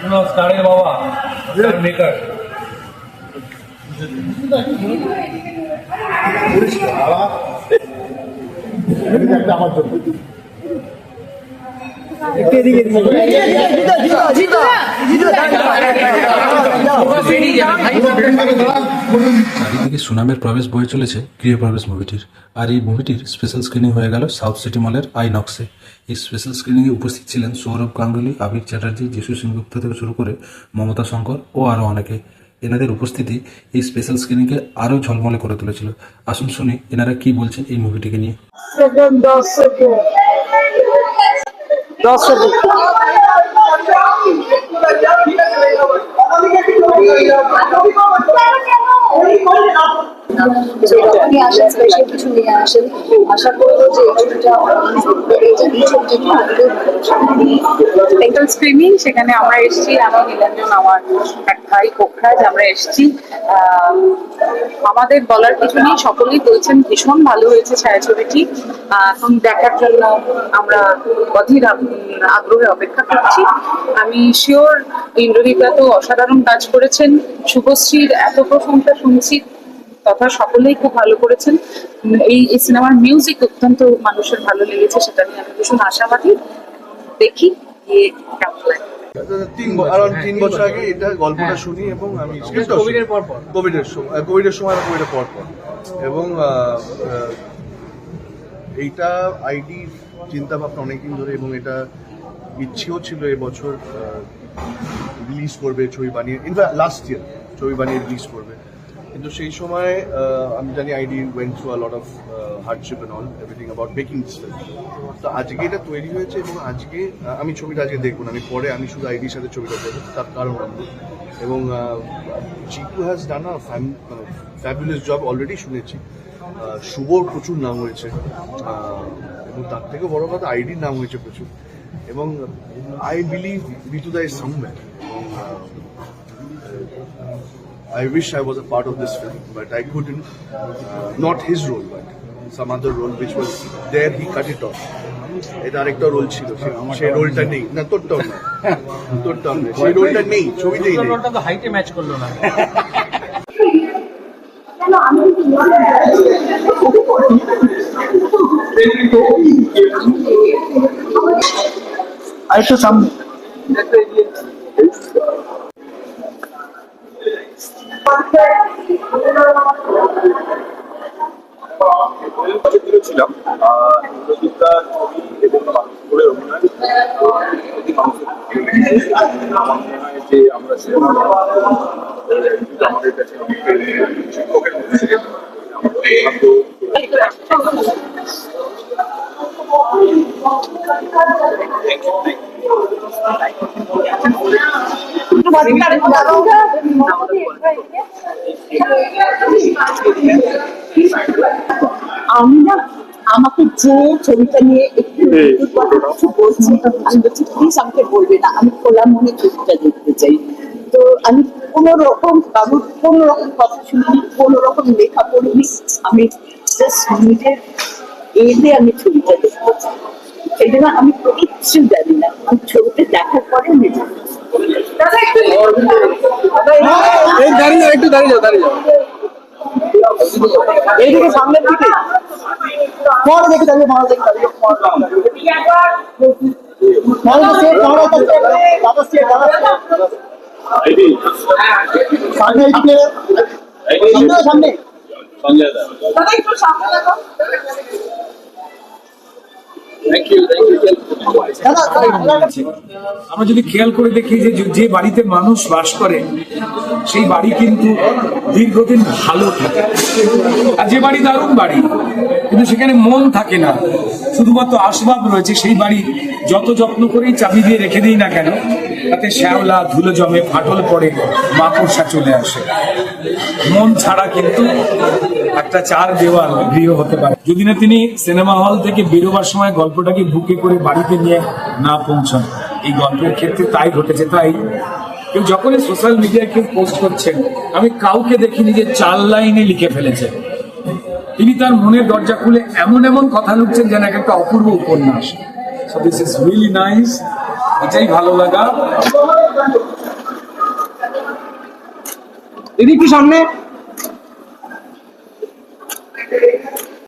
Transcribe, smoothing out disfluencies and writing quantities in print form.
नमस्कार बाबा मेकर আমার জন্য চারিদিকে সুনামের প্রবেশ বয়ে চলেছে গৃহপ্রবেশ মুভিটির। আর এই মুভিটির স্পেশাল স্ক্রিনিং হয়ে গেল সাউথ সিটি মলের আইনক্সে। এই স্পেশাল স্ক্রিনিংয়ে উপস্থিত ছিলেন সৌরভ গাঙ্গুলি, আবির চ্যাটার্জি, যিশু সেনগুপ্ত থেকে শুরু করে মমতা শঙ্কর ও আরও অনেকে। এনাদের উপস্থিতি এই স্পেশাল স্ক্রিনিংকে আরও ঝলমলে করে তুলেছিল। আসুন শুনি এনারা কি বলছেন এই মুভিটিকে নিয়ে। যখনই আসেন স্পেশাল কিছু নিয়ে আসেন, আশা করবো যে এই ছবিটা স্পেশাল স্ক্রিনিং সেখানে আমরা এসেছি। আমি নীলাঞ্জন, আমার এক ভাই পোখরাজ, আমরা এসেছি। আমাদের বলার কিছু নেই, সকলেই বলছেন ভীষণ ভালো হয়েছে ছায়াছবিটি। এখন দেখার জন্য আমরা অধীর আগ্রহে অপেক্ষা করছি। আমি শিওর ইন্দ্রদীপা তো অসাধারণ কাজ করেছেন, শুভশ্রীর এত প্রশংসা শুনছি, তথা সকলেই খুব ভালো করেছেন। এই সিনেমার মিউজিক অত্যন্ত মানুষের ভালো লেগেছে, সেটা নিয়ে আমি ভীষণ আশাবাদী। দেখি গিয়ে কেমন লাগে। 3 বছর আগে এটা গল্পটা শুনি এবং আমি কোভিডের সময় পর এবং এইটা আইডি চিন্তা ভাবনা অনেকদিন ধরে, এবং এটা ইচ্ছেও ছিল এবছর রিলিজ করবে ছবি বানিয়ে, ইনফ্যাক্ট লাস্ট ইয়ার ছবি বানিয়ে রিলিজ করবে। কিন্তু সেই সময় আমি জানি I'd went through a lot of hardship and all everything about making this film. তো আজকে এটা তৈরি হয়েছে এবং আজকে আমি ছবিটা আজকে দেখবো না, আমি শুধু আইডির সাথে ছবিটা দেখবো। তার কারণ এবং Jitu has done a fabulous job already শুনেছি। শুভর প্রচুর নাম হয়েছে এবং তার থেকে বড় কথা আইডির নাম হয়েছে প্রচুর। এবং আই বিলিভ ঋতুদা is somewhere. I wish I was a part of this film, but I couldn't. Not his role, but some other role which was there. He cut it off. এটা আরেকটা রোল ছিল, সেই রোলটা নেই। না, তোরটাও না, সেই রোলটা নেই, ছবিতেই নেই। রোলটা তো হাইটে ম্যাচ করলো না। আরেকটা সামনে ছিলাম আমার মনে হয় যে আমরা আমাদের কাছে শিক্ষকের আমি না, আমাকে যে ছবিটা নিয়ে একটু কিছু বলছে, আমি বলছি প্লিজ আমাকে বলবে না, আমি খোলা মনে ছবিটা দেখতে চাই। তো আমি কোনো রকম কারোর কোনো রকম কথা শুনিনি, কোনো রকম লেখা পড়িনি, আমি জাস্ট নিজের এতে আমি ছবিটা দেখতে চাই। সেই জন্য আমি কিচ্ছু জানি না, আমি ছবিটা দেখার পরে আমি একটু দাঁড়িয়ে যাও এইদিকে সামনের দিকে পরে দেখে দাঁড়িয়ে সামনে আমরা যদি খেয়াল করে দেখি যে বাড়িতে মানুষ বাস করে সেই বাড়ি কিন্তু দীর্ঘদিন ভালো থাকে, আর যে বাড়ি দারুণ বাড়ি কিন্তু সেখানে মন থাকে না, শুধুমাত্র আসবাব রয়েছে, সেই বাড়ি যত যত্ন করেই চাবি দিয়ে রেখে দিই না কেন তাতে শ্যাওলা ধুলো জমে, ফাটল পড়ে, মাকড়সা চলে আসে। মন ছাড়া কিন্তু একটা চার দেওয়াল গৃহ হতে পারে যদি না তিনি সিনেমা হল থেকে বেরোবার সময় গল্পটাকে বুকে করে বাড়িতে নিয়ে না পৌঁছান। এই গল্পের ক্ষেত্রে তাই ঘটেছে। তাই কেউ যখনই সোশ্যাল মিডিয়ায় কেউ পোস্ট করছেন, আমি কাউকে দেখিনি যে 4 লাইনে লিখে ফেলেছে। তিনি তার মনের দরজা খুলে এমন এমন কথা লিখছেন যেন একটা অপূর্ব উপন্যাস। So this is really nice. এটাই ভালো লাগা। দিদি একটু সামনে